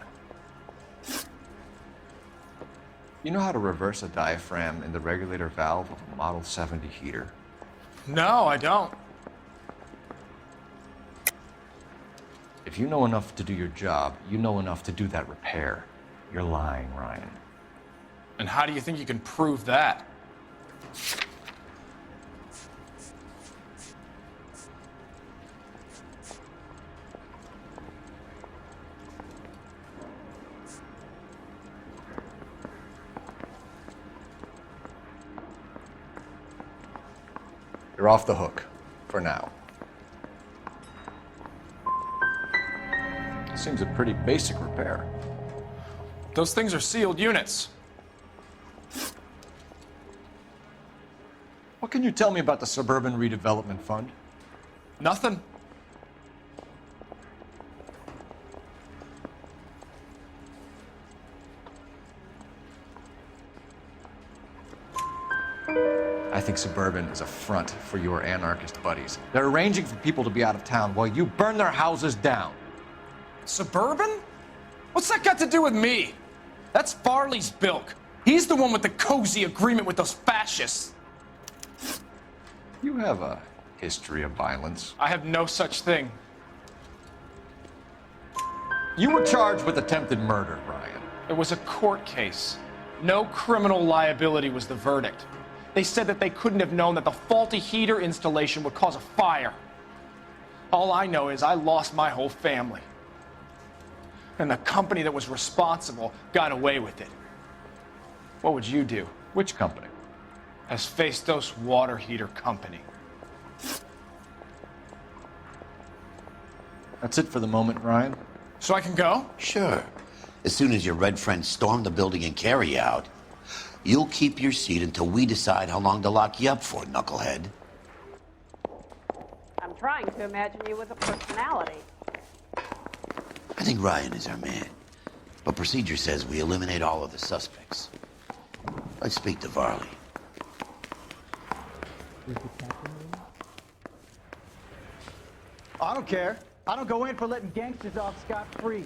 You know how to reverse a diaphragm in the regulator valve of a Model 70 heater? No, I don't. If you know enough to do your job, you know enough to do that repair. You're lying, Ryan. And how do you think you can prove that? You're off the hook, for now. Seems a pretty basic repair. Those things are sealed units. What can you tell me about the Suburban Redevelopment Fund? Nothing. I think Suburban is a front for your anarchist buddies. They're arranging for people to be out of town while you burn their houses down. Suburban? What's that got to do with me? That's Farley's bilk. He's the one with the cozy agreement with those fascists. You have a history of violence. I have no such thing. You were charged with attempted murder, Ryan. It was a court case. No criminal liability was the verdict. They said that they couldn't have known that the faulty heater installation would cause a fire. All I know is I lost my whole family. And the company that was responsible got away with it. What would you do? Which company? Hephaestus Water Heater Company. That's it for the moment, Ryan. So I can go? Sure. As soon as your red friends storm the building and carry you out, you'll keep your seat until we decide how long to lock you up for, knucklehead. I'm trying to imagine you with a personality. I think Ryan is our man, but procedure says we eliminate all of the suspects. Let's speak to Varley. I don't care. I don't go in for letting gangsters off scot-free.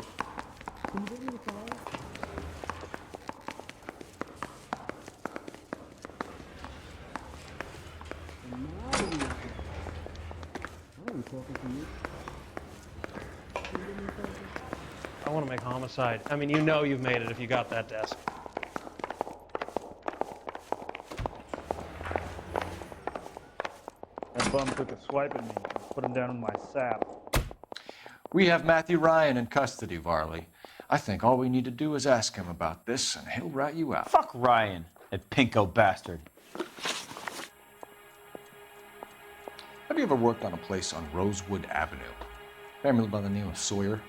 I want to make Homicide. I mean, you know you've made it if you got that desk. That bum took a swipe at me. Put him down in my sap. We have Matthew Ryan in custody, Varley. I think all we need to do is ask him about this, and he'll rat you out. Fuck Ryan, that pinko bastard. Have you ever worked on a place on Rosewood Avenue? Family by the name of Sawyer?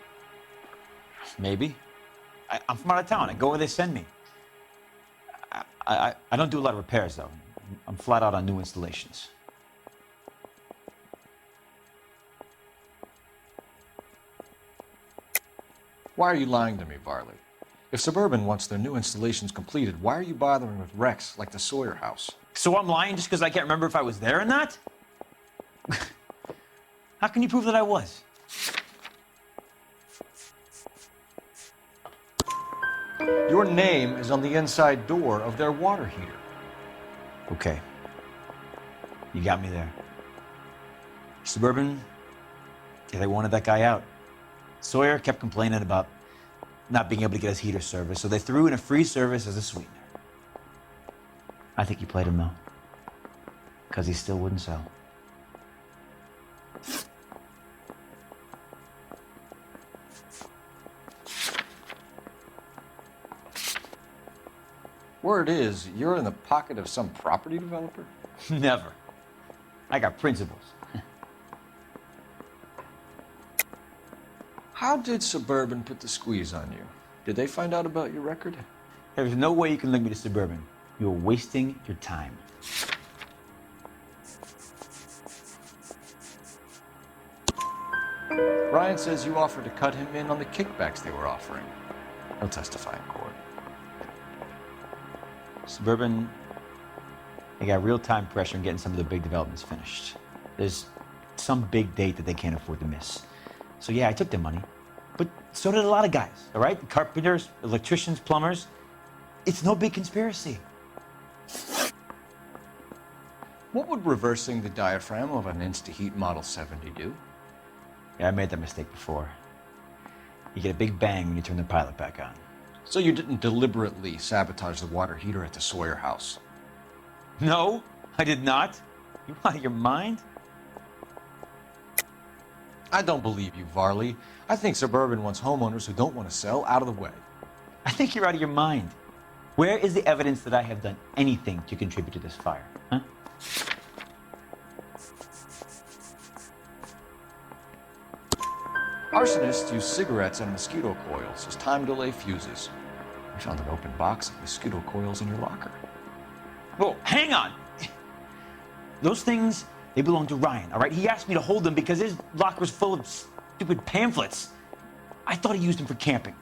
Maybe. I'm from out of town. I go where they send me. I don't do a lot of repairs, though. I'm flat out on new installations. Why are you lying to me, Varley? If Suburban wants their new installations completed, why are you bothering with wrecks like the Sawyer house? So I'm lying just because I can't remember if I was there or not? How can you prove that I was? Your name is on the inside door of their water heater. Okay. You got me there. Suburban, yeah, they wanted that guy out. Sawyer kept complaining about not being able to get his heater service, so they threw in a free service as a sweetener. I think he played him, though, because he still wouldn't sell. Word is, you're in the pocket of some property developer? Never. I got principles. How did Suburban put the squeeze on you? Did they find out about your record? There's no way you can link me to Suburban. You're wasting your time. Ryan says you offered to cut him in on the kickbacks they were offering. He'll testify in court. Suburban, they got real-time pressure on getting some of the big developments finished. There's some big date that they can't afford to miss. So yeah, I took their money, but so did a lot of guys, all right? Carpenters, electricians, plumbers. It's no big conspiracy. What would reversing the diaphragm of an Insta-Heat Model 70 do? Yeah, I made that mistake before. You get a big bang when you turn the pilot back on. So you didn't deliberately sabotage the water heater at the Sawyer house? No, I did not. You out of your mind? I don't believe you, Varley. I think Suburban wants homeowners who don't want to sell out of the way. I think you're out of your mind. Where is the evidence that I have done anything to contribute to this fire? Huh? Arsonists use cigarettes and mosquito coils as time delay fuses. We found an open box of mosquito coils in your locker. Whoa, hang on! Those things, they belong to Ryan, all right? He asked me to hold them because his locker's full of stupid pamphlets. I thought he used them for camping.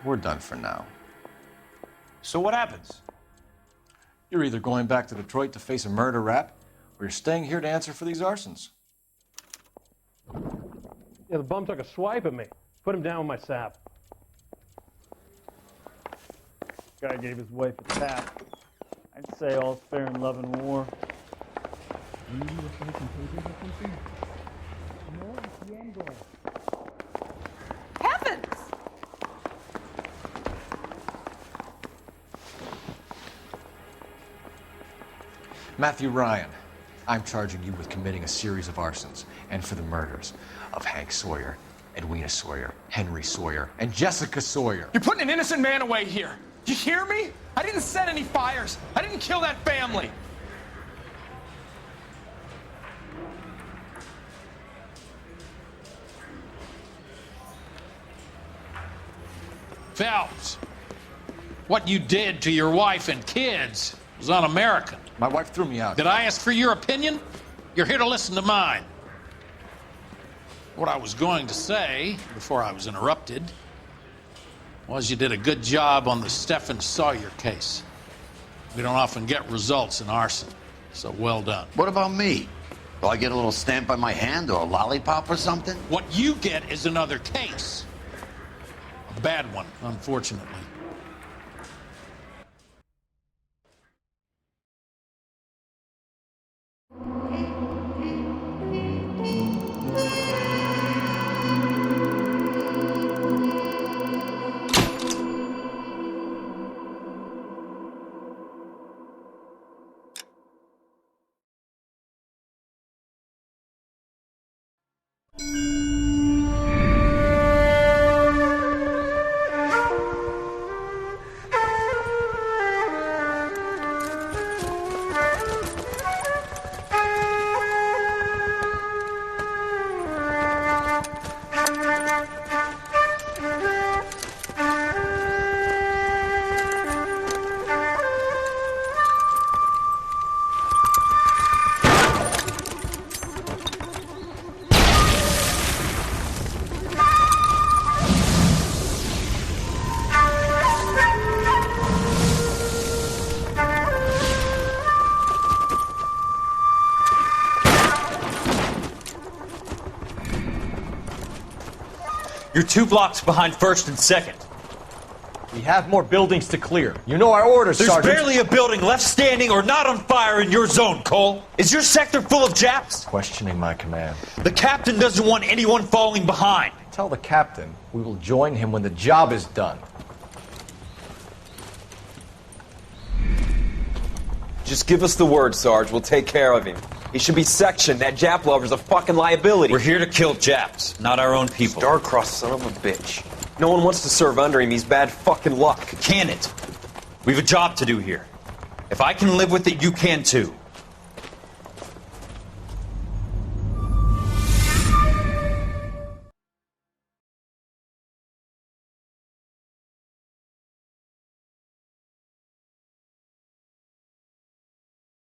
We're done for now. So what happens? You're either going back to Detroit to face a murder rap, or you're staying here to answer for these arsons. Yeah, the bum took a swipe at me. Put him down with my sap. Guy gave his wife a tap. I'd say all's fair in love and war. Heavens! Matthew Ryan, I'm charging you with committing a series of arsons and for the murders of Hank Sawyer, Edwina Sawyer, Henry Sawyer, and Jessica Sawyer. You're putting an innocent man away here. You hear me? I didn't set any fires. I didn't kill that family. Phelps, what you did to your wife and kids was un-American. My wife threw me out. Did I ask for your opinion? You're here to listen to mine. What I was going to say, before I was interrupted, was you did a good job on the Stephen Sawyer case. We don't often get results in arson, so well done. What about me? Do I get a little stamp by my hand or a lollipop or something? What you get is another case. A bad one, unfortunately. You're 2 blocks behind 1st and 2nd. We have more buildings to clear. You know our orders, There's Sergeant. barely a building left standing or not on fire in your zone, Cole. Is your sector full of Japs? Questioning my command. The captain doesn't want anyone falling behind. Tell the captain we will join him when the job is done. Just give us the word, Sarge. We'll take care of him. He should be sectioned. That Jap lover's a fucking liability. We're here to kill Japs, not our own people. Star-crossed son of a bitch. No one wants to serve under him. He's bad fucking luck. Can it? We have a job to do here. If I can live with it, you can too.